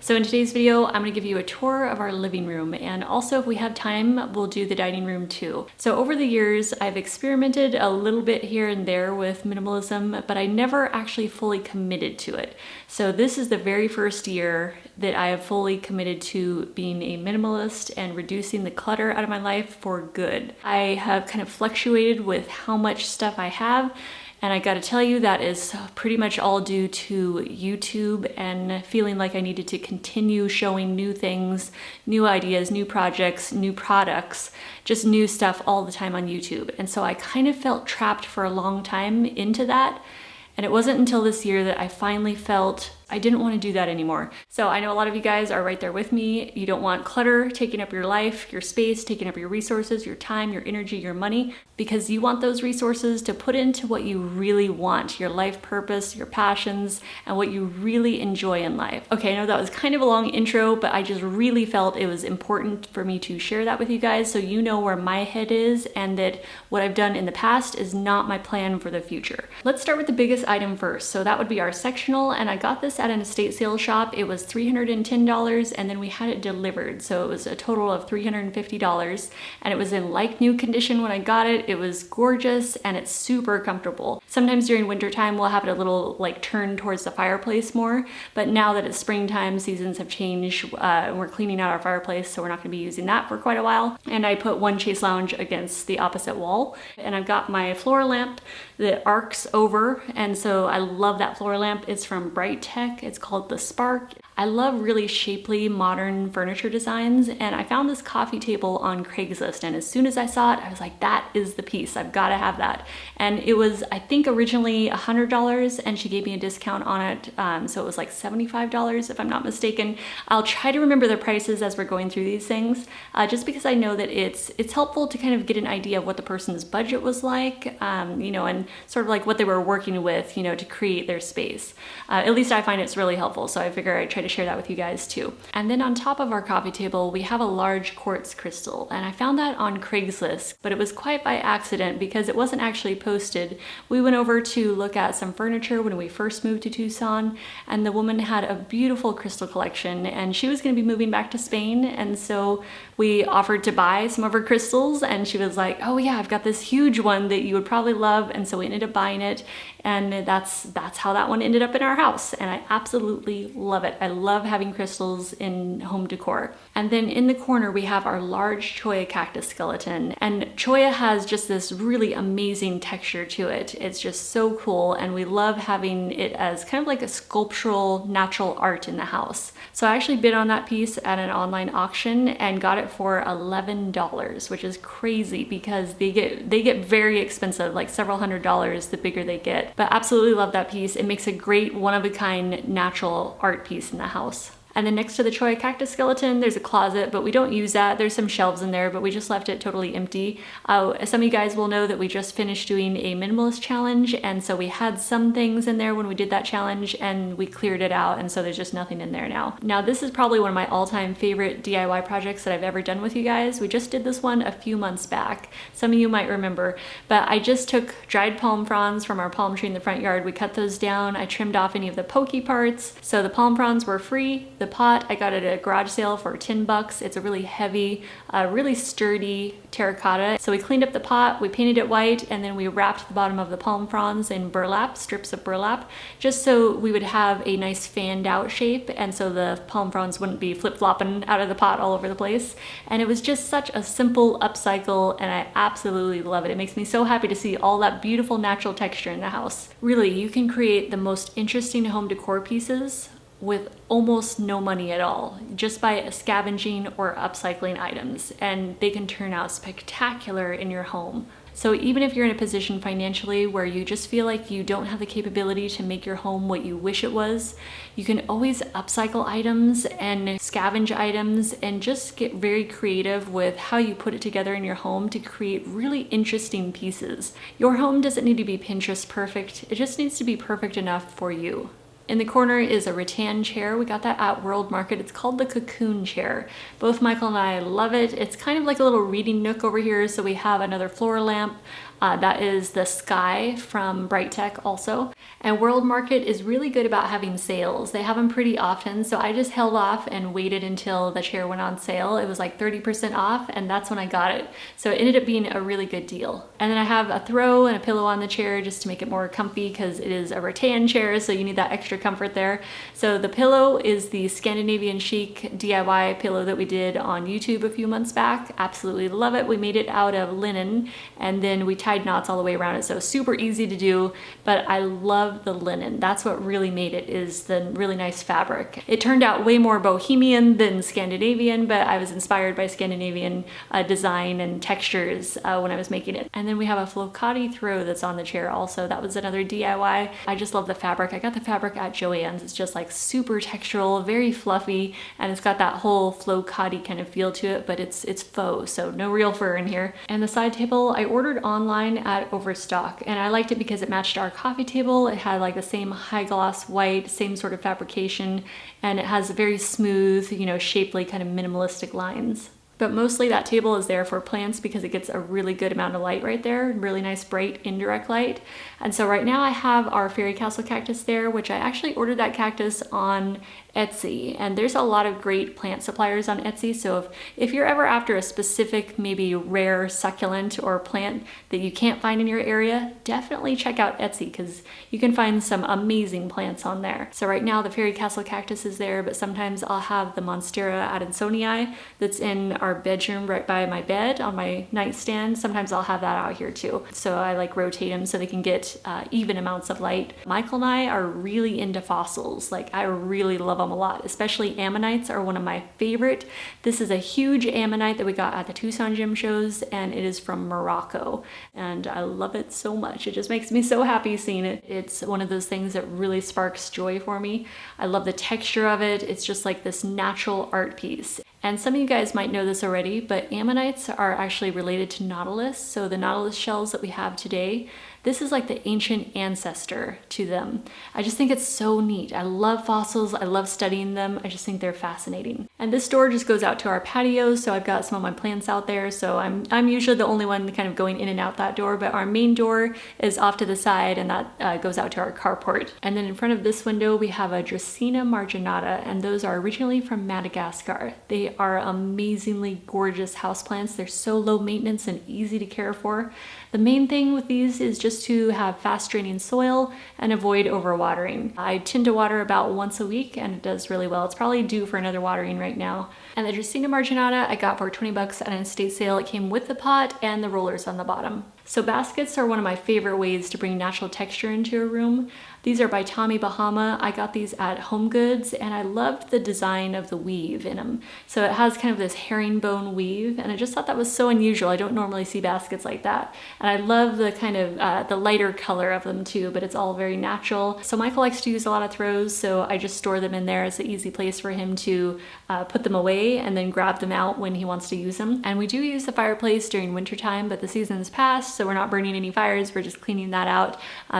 So in today's video, I'm gonna give you a tour of our living room, and also if we have time, we'll do the dining room too. So over the years, I've experimented a little bit here and there with minimalism, but I never actually fully committed to it. So this is the very first year that I have fully committed to being a minimalist and reducing the clutter out of my life for good. I have kind of fluctuated with how much stuff I have, and I gotta tell you, that is pretty much all due to YouTube and feeling like I needed to continue showing new things, new ideas, new projects, new products, just new stuff all the time on YouTube. And so I kind of felt trapped for a long time into that. And it wasn't until this year that I finally felt I didn't want to do that anymore. So I know a lot of you guys are right there with me. You don't want clutter taking up your life, your space, taking up your resources, your time, your energy, your money, because you want those resources to put into what you really want, your life purpose, your passions, and what you really enjoy in life. Okay, I know that was kind of a long intro, but I just really felt it was important for me to share that with you guys so you know where my head is and that what I've done in the past is not my plan for the future. Let's start with the biggest item first. So that would be our sectional, and I got this at an estate sale shop. It was $310, and then we had it delivered, so it was a total of $350, and it was in like new condition when I got it. It was gorgeous and it's super comfortable. Sometimes during winter time we'll have it a little like turned towards the fireplace more, but now that it's springtime, seasons have changed, we're cleaning out our fireplace, so we're not going to be using that for quite a while. And I put one chase lounge against the opposite wall, and I've got my floor lamp that arcs over, and so I love that floor lamp. It's from Bright Tech. It's called the Spark. I love really shapely modern furniture designs, and I found this coffee table on Craigslist, and as soon as I saw it, I was like, that is the piece. I've got to have that. And it was, I think, originally $100, and she gave me a discount on it, so it was like $75 if I'm not mistaken. I'll try to remember the prices as we're going through these things, just because I know that it's helpful to kind of get an idea of what the person's budget was like, you know, and sort of like what they were working with, you know, to create their space. At least I find it's really helpful, so I figure I'd try to share that with you guys too. And then on top of our coffee table, we have a large quartz crystal, and I found that on Craigslist, but it was quite by accident because it wasn't actually posted. We went over to look at some furniture when we first moved to Tucson, and the woman had a beautiful crystal collection, and she was going to be moving back to Spain, and so we offered to buy some of her crystals, and she was like, oh yeah, I've got this huge one that you would probably love, and so we ended up buying it, and that's how that one ended up in our house, and I absolutely love it. I love having crystals in home decor. And then in the corner we have our large cholla cactus skeleton, and cholla has just this really amazing texture to it. It's just so cool, and we love having it as kind of like a sculptural natural art in the house. So I actually bid on that piece at an online auction and got it for $11, which is crazy because they get very expensive, like several $100s the bigger they get. But absolutely love that piece. It makes a great one-of-a-kind natural art piece in the house. And then next to the cholla cactus skeleton, there's a closet, but we don't use that. There's some shelves in there, but we just left it totally empty. Some of you guys will know that we just finished doing a minimalist challenge, and so we had some things in there when we did that challenge, and we cleared it out, and so there's just nothing in there now. Now, this is probably one of my all-time favorite DIY projects that I've ever done with you guys. We just did this one a few months back. Some of you might remember, but I just took dried palm fronds from our palm tree in the front yard. We cut those down. I trimmed off any of the pokey parts, so the palm fronds were free. The pot, I got it at a garage sale for $10. It's a really heavy, really sturdy terracotta. So we cleaned up the pot, we painted it white, and then we wrapped the bottom of the palm fronds in burlap, strips of burlap, just so we would have a nice fanned out shape, and so the palm fronds wouldn't be flip-flopping out of the pot all over the place. And it was just such a simple upcycle, and I absolutely love it. It makes me so happy to see all that beautiful natural texture in the house. Really, you can create the most interesting home decor pieces with almost no money at all, just by scavenging or upcycling items, and they can turn out spectacular in your home. So even if you're in a position financially where you just feel like you don't have the capability to make your home what you wish it was, you can always upcycle items and scavenge items and just get very creative with how you put it together in your home to create really interesting pieces. Your home doesn't need to be Pinterest perfect, it just needs to be perfect enough for you. In the corner is a rattan chair. We got that at World Market. It's called the Cocoon chair. Both Michael and I love it. It's kind of like a little reading nook over here. So we have another floor lamp. That is the Sky from Bright Tech also. And World Market is really good about having sales. They have them pretty often, so I just held off and waited until the chair went on sale. It was like 30% off, and that's when I got it. So it ended up being a really good deal. And then I have a throw and a pillow on the chair just to make it more comfy because it is a rattan chair, so you need that extra comfort there. So the pillow is the Scandinavian Chic DIY pillow that we did on YouTube a few months back. Absolutely love it. We made it out of linen and then we tied knots all the way around it, so super easy to do, but I love the linen. That's what really made it, is the really nice fabric. It turned out way more bohemian than Scandinavian, but I was inspired by Scandinavian design and textures when I was making it. And then we have a flocati throw that's on the chair also. That was another DIY. I just love the fabric. I got the fabric at Joann's. It's just like super textural, very fluffy, and it's got that whole flocati kind of feel to it, but it's faux, so no real fur in here. And the side table I ordered online at Overstock, and I liked it because it matched our coffee table. It had like the same high gloss white, same sort of fabrication, and it has very smooth, you know, shapely kind of minimalistic lines. But mostly that table is there for plants because it gets a really good amount of light right there, really nice bright indirect light. And so right now I have our fairy castle cactus there, which I actually ordered that cactus on Etsy, and there's a lot of great plant suppliers on Etsy. So if you're ever after a specific, maybe rare succulent or plant that you can't find in your area, definitely check out Etsy because you can find some amazing plants on there. So right now the fairy castle cactus is there, but sometimes I'll have the Monstera adansonii that's in our bedroom right by my bed on my nightstand. Sometimes I'll have that out here too. So I like rotate them so they can get even amounts of light. Michael and I are really into fossils. Like, I really love them a lot, especially ammonites are one of my favorite. This is a huge ammonite that we got at the Tucson gym shows, and it is from Morocco, and I love it so much. It just makes me so happy seeing it. It's one of those things that really sparks joy for me. I love the texture of it. It's just like this natural art piece. And some of you guys might know this already, but ammonites are actually related to nautilus. So the nautilus shells that we have today, this is like the ancient ancestor to them. I just think it's so neat. I love fossils. I love studying them. I just think they're fascinating. And this door just goes out to our patio. So I've got some of my plants out there. So I'm usually the only one kind of going in and out that door, but our main door is off to the side, and that goes out to our carport. And then in front of this window, we have a Dracaena marginata, and those are originally from Madagascar. They are amazingly gorgeous houseplants. They're so low maintenance and easy to care for. The main thing with these is just to have fast draining soil and avoid overwatering. I tend to water about once a week, and it does really well. It's probably due for another watering right now. And the Dracaena marginata I got for 20 bucks at an estate sale. It came with the pot and the rollers on the bottom. So baskets are one of my favorite ways to bring natural texture into a room. These are by Tommy Bahama. I got these at Home Goods, and I loved the design of the weave in them. So it has kind of this herringbone weave, and I just thought that was so unusual. I don't normally see baskets like that. And I love the kind of the lighter color of them too, but it's all very natural. So Michael likes to use a lot of throws, so I just store them in there as an easy place for him to put them away and then grab them out when he wants to use them. And we do use the fireplace during wintertime, but the season's passed, so we're not burning any fires. We're just cleaning that out.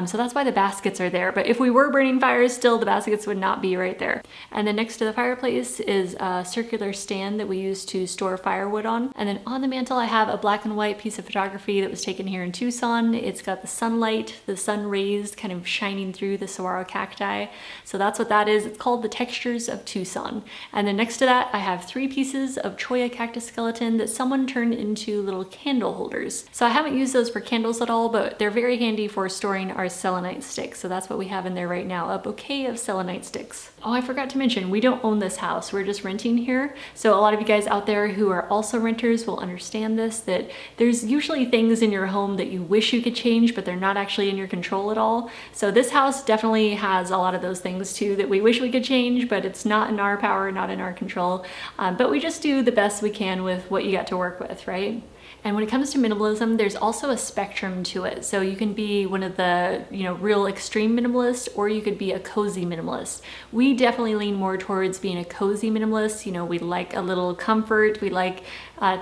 So that's why the baskets are there. But if we were burning fires, still the baskets would not be right there. And then next to the fireplace is a circular stand that we use to store firewood on. And then on the mantle, I have a black and white piece of photography that was taken here in Tucson. It's got the sunlight, the sun rays kind of shining through the saguaro cacti. So that's what that is. It's called The Textures of Tucson. And then next to that, I have 3 pieces of Cholla cactus skeleton that someone turned into little candle holders. So I haven't used those for candles at all, but they're very handy for storing our selenite sticks. So that's what we have in there right now, a bouquet of selenite sticks. Oh, I forgot to mention, we don't own this house. We're just renting here. So a lot of you guys out there who are also renters will understand this, that there's usually things in your home that you wish you could change, but they're not actually in your control at all. So this house definitely has a lot of those things too that we wish we could change, but it's not in our power, not in our control. But we just do the best we can with what you got to work with, right? And when it comes to minimalism, there's also a spectrum to it. So you can be one of the, real extreme minimalists minimalist, or you could be a cozy minimalist. We definitely lean more towards being a cozy minimalist. You know, we like a little comfort. We like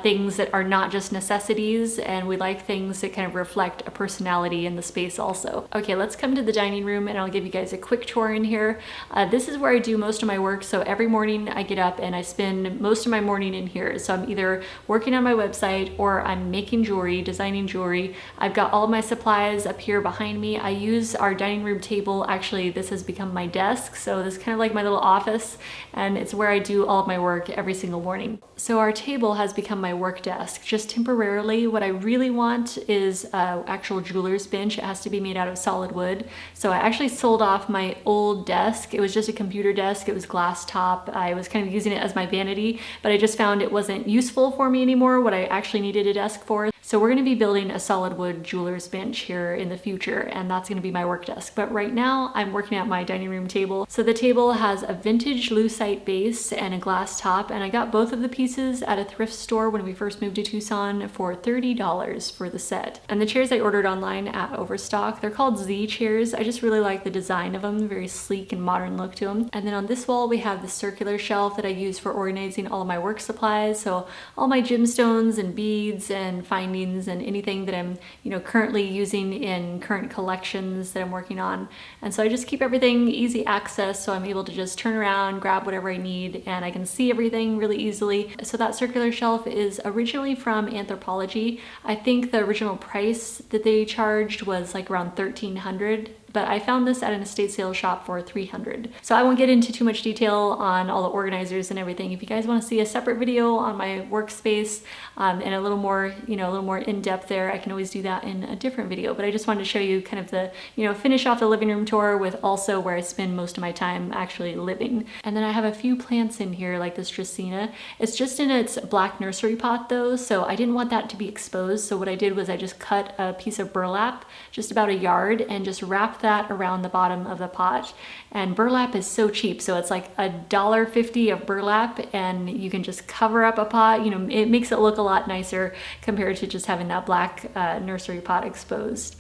things that are not just necessities, and we like things that kind of reflect a personality in the space also. Okay, let's come to the dining room and I'll give you guys a quick tour in here. This is where I do most of my work. So every morning I get up and I spend most of my morning in here. So I'm either working on my website or I'm making jewelry, designing jewelry. I've got all of my supplies up here behind me. I use our dining room table. Actually, this has become my desk. So this is kind of like my little office, and it's where I do all of my work every single morning. So our table has become my work desk just temporarily. What I really want is an actual jeweler's bench. It has to be made out of solid wood. So I actually sold off my old desk. It was just a computer desk. It was glass top. I was kind of using it as my vanity, but I just found it wasn't useful for me anymore, what I actually needed a desk for. So we're going to be building a solid wood jeweler's bench here in the future, and that's going to be my work desk. But right now I'm working at my dining room table. So the table has a vintage lucite base and a glass top, and I got both of the pieces at a thrift store when we first moved to Tucson for $30 for the set. And the chairs I ordered online at Overstock, they're called Z chairs. I just really like the design of them, very sleek and modern look to them. And then on this wall we have the circular shelf that I use for organizing all of my work supplies. So all my gemstones and beads and findings and anything that I'm, currently using in current collections that I'm working on. And so I just keep everything easy access, so I'm able to just turn around, grab whatever I need, and I can see everything really easily. So that circular shelf is originally from Anthropologie. I think the original price that they charged was like around $1,300. But I found this at an estate sale shop for $300. So I won't get into too much detail on all the organizers and everything. If you guys want to see a separate video on my workspace and a little more, a little more in depth there, I can always do that in a different video. But I just wanted to show you kind of the, finish off the living room tour with also where I spend most of my time actually living. And then I have a few plants in here like this Dracaena. It's just in its black nursery pot though, so I didn't want that to be exposed. So what I did was I just cut a piece of burlap, just about a yard, and just wrapped that around the bottom of the pot. And burlap is so cheap, so it's like $1.50 of burlap, and you can just cover up a pot. It makes it look a lot nicer compared to just having that black nursery pot exposed.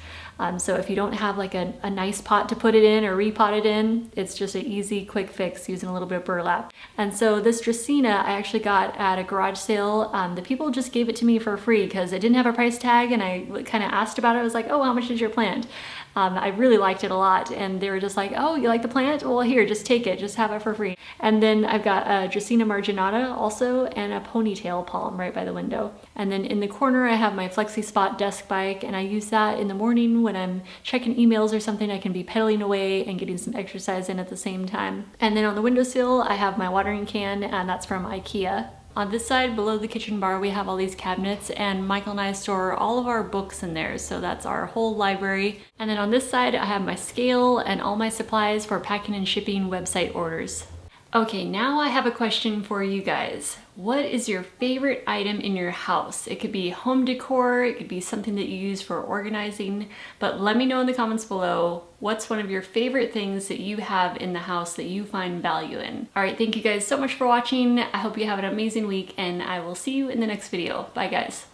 So if you don't have like a nice pot to put it in or repot it in, it's just an easy quick fix using a little bit of burlap. And so this Dracaena I actually got at a garage sale. The people just gave it to me for free because it didn't have a price tag, and I kind of asked about it. I was like, oh, how much is your plant? I really liked it a lot, and they were just like, oh, you like the plant? Well, here, just take it, just have it for free. And then I've got a Dracaena marginata also, and a ponytail palm right by the window. And then in the corner I have my FlexiSpot desk bike, and I use that in the morning when I'm checking emails or something. I can be pedaling away and getting some exercise in at the same time. And then on the windowsill I have my watering can, and that's from IKEA. On this side below the kitchen bar we have all these cabinets, and Michael and I store all of our books in there, so that's our whole library. And then on this side I have my scale and all my supplies for packing and shipping website orders. Okay, now I have a question for you guys. What is your favorite item in your house? It could be home decor, it could be something that you use for organizing, but let me know in the comments below, what's one of your favorite things that you have in the house that you find value in? All right, thank you guys so much for watching. I hope you have an amazing week, and I will see you in the next video. Bye guys.